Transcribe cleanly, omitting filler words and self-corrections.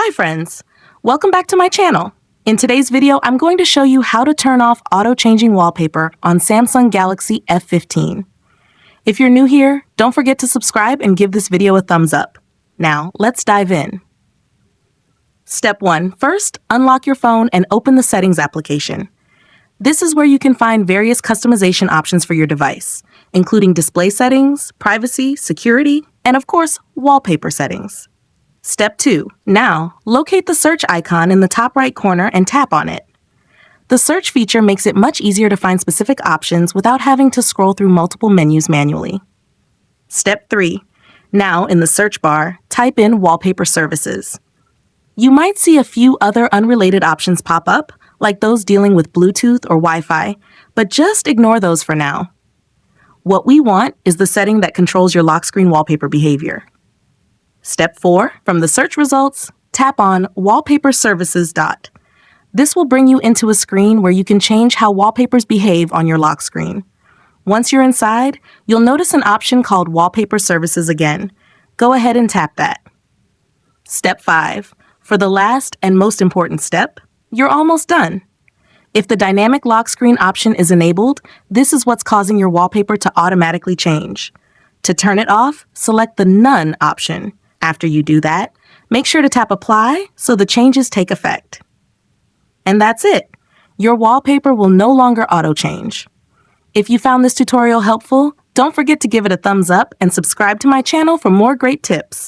Hi friends, welcome back to my channel. In today's video, I'm going to show you how to turn off auto-changing wallpaper on Samsung Galaxy F15. If you're new here, don't forget to subscribe and give this video a thumbs up. Now, let's dive in. Step 1. First, unlock your phone and open the Settings application. This is where you can find various customization options for your device, including display settings, privacy, security, and of course, wallpaper settings. Step 2. Now, locate the search icon in the top right corner and tap on it. The search feature makes it much easier to find specific options without having to scroll through multiple menus manually. Step 3. Now, in the search bar, type in Wallpaper Services. You might see a few other unrelated options pop up, like those dealing with Bluetooth or Wi-Fi, but just ignore those for now. What we want is the setting that controls your lock screen wallpaper behavior. Step 4. From the search results, tap on Wallpaper Services. This will bring you into a screen where you can change how wallpapers behave on your lock screen. Once you're inside, you'll notice an option called Wallpaper Services again. Go ahead and tap that. Step 5. For the last and most important step, you're almost done. If the dynamic lock screen option is enabled, this is what's causing your wallpaper to automatically change. To turn it off, select the None option. After you do that, make sure to tap Apply so the changes take effect. And that's it. Your wallpaper will no longer auto-change. If you found this tutorial helpful, don't forget to give it a thumbs up and subscribe to my channel for more great tips.